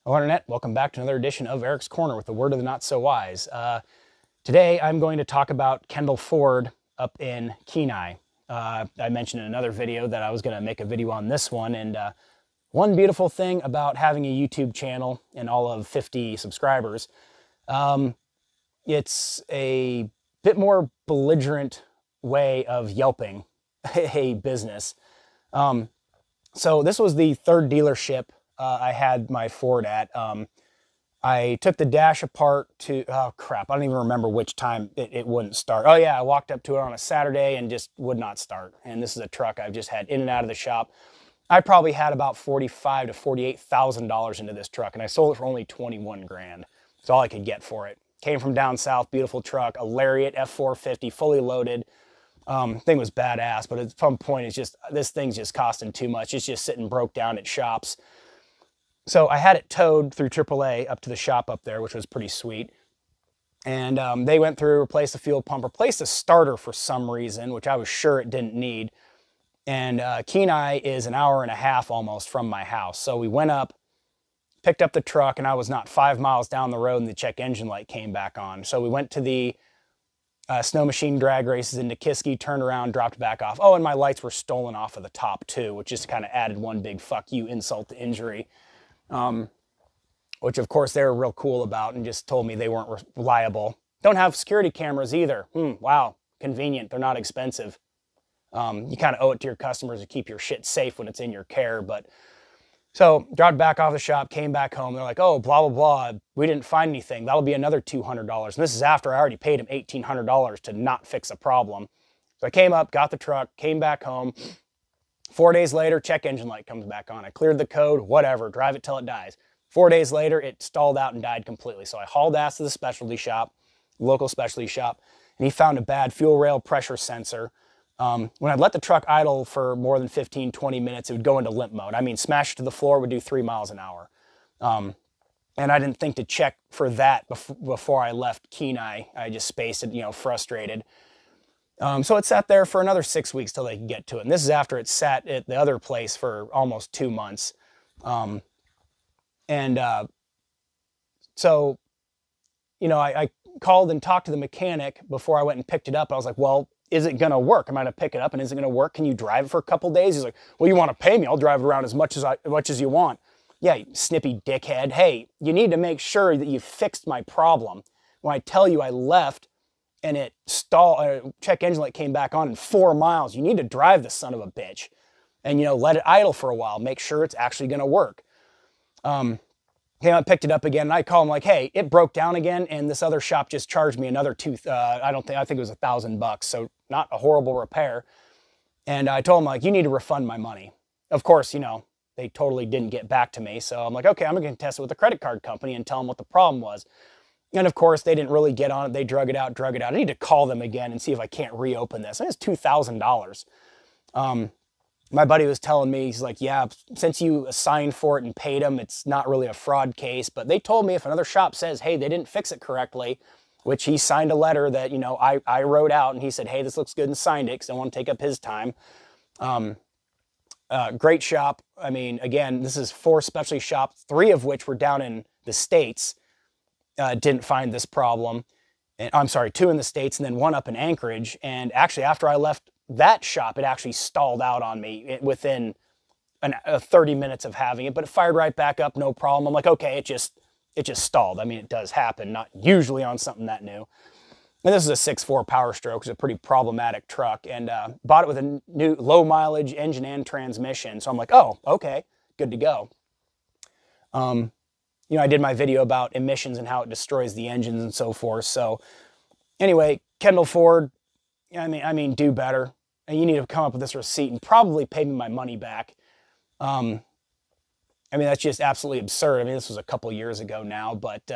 Hello Internet, welcome back to another edition of Eric's Corner with the word of the not so wise. Today I'm going to talk about Kendall Ford up in Kenai. I mentioned in another video that I was going to make a video on this one, and one beautiful thing about having a YouTube channel and all of 50 subscribers, it's a bit more belligerent way of yelping a business. So this was the third dealership I had my Ford at. I took the dash apart to, oh crap, I don't even remember which time it wouldn't start. Oh yeah, I walked up to it on a Saturday and just would not start. And this is a truck I've just had in and out of the shop. I probably had about $45,000 to $48,000 into this truck, and I sold it for only 21 grand. That's all I could get for it. Came from down south, beautiful truck, a Lariat F450, fully loaded. Thing was badass, but at some point it's just, this thing's just costing too much. It's just sitting broke down at shops. So I had it towed through AAA up to the shop up there, which was pretty sweet. And they went through, replaced the fuel pump, replaced the starter for some reason, which I was sure it didn't need. And Kenai is an hour and a half almost from my house. So we went up, picked up the truck, and I was not 5 miles down the road and the check engine light came back on. So we went to the snow machine drag races in Nikiski, turned around, dropped back off. Oh, and my lights were stolen off of the top too, which just kind of added one big fuck you, insult to injury. Which of course they were real cool about and just told me they weren't reliable. Don't have security cameras either. Wow, convenient. They're not expensive. You kind of owe it to your customers to keep your shit safe when it's in your care. But so dropped back off the shop, came back home. They're like, oh, blah, blah, blah. We didn't find anything. That'll be another $200. And this is after I already paid him $1,800 to not fix a problem. So I came up, got the truck, came back home. 4 days later, check engine light comes back on. I cleared the code, whatever, drive it till it dies. 4 days later, it stalled out and died completely. So I hauled ass to the specialty shop, local specialty shop, and he found a bad fuel rail pressure sensor. When I'd let the truck idle for more than 15, 20 minutes, it would go into limp mode. I mean, smash it to the floor, would do 3 miles an hour. And I didn't think to check for that before I left Kenai. I just spaced it, frustrated. So it sat there for another 6 weeks till they could get to it. And this is after it sat at the other place for almost 2 months. So, I called and talked to the mechanic before I went and picked it up. I was like, well, is it going to work? Am I going to pick it up and is it going to work? Can you drive it for a couple days? He's like, well, you want to pay me? I'll drive it around as much as you want. Yeah, you snippy dickhead. Hey, you need to make sure that you fixed my problem. When I tell you I left and it stalled, check engine light came back on in 4 miles, you need to drive the son of a bitch and, let it idle for a while. Make sure it's actually going to work. I picked it up again and I called him like, hey, it broke down again and this other shop just charged me another I think it was $1,000. So not a horrible repair. And I told him like, you need to refund my money. Of course, they totally didn't get back to me. So I'm like, okay, I'm going to test it with the credit card company and tell them what the problem was. And of course, they didn't really get on it. They drug it out. I need to call them again and see if I can't reopen this. And it's $2,000. My buddy was telling me, he's like, yeah, since you assigned for it and paid them, it's not really a fraud case. But they told me if another shop says, hey, they didn't fix it correctly, which he signed a letter that, I wrote out and he said, hey, this looks good and signed it because I want to take up his time. Great shop. I mean, again, this is 4 specialty shops, 3 of which were down in the States. Didn't find this problem. And I'm sorry, 2 in the States and then 1 up in Anchorage. And actually, after I left that shop, it actually stalled out on me within 30 minutes of having it, but it fired right back up, no problem. I'm like, okay, it just stalled. I mean, it does happen, not usually on something that new. And this is a 6.4 Power Stroke. It's a pretty problematic truck, and bought it with a new low mileage engine and transmission. So I'm like, oh, okay, good to go. I did my video about emissions and how it destroys the engines and so forth. So anyway, Kendall Ford, I mean, do better. And you need to come up with this receipt and probably pay me my money back. That's just absolutely absurd. I mean, this was a couple years ago now, but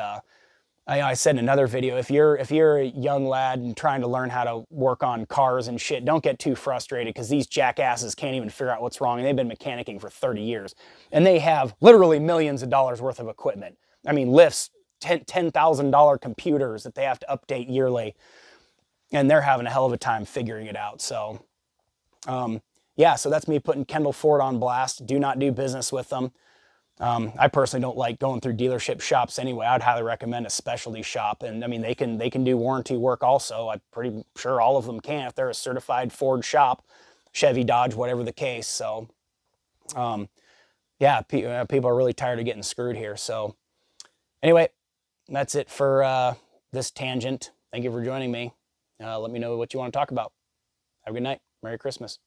I said in another video, if you're a young lad and trying to learn how to work on cars and shit, don't get too frustrated because these jackasses can't even figure out what's wrong. And they've been mechanicking for 30 years. And they have literally millions of dollars worth of equipment. I mean, lifts, $10,000 computers that they have to update yearly. And they're having a hell of a time figuring it out. So, yeah, so that's me putting Kendall Ford on blast. Do not do business with them. I personally don't like going through dealership shops anyway. I'd highly recommend a specialty shop. And I mean, they can do warranty work also. I'm pretty sure all of them can if they're a certified Ford shop, Chevy, Dodge, whatever the case. So, yeah, people are really tired of getting screwed here. So anyway, that's it for this tangent. Thank you for joining me. Let me know what you want to talk about. Have a good night. Merry Christmas.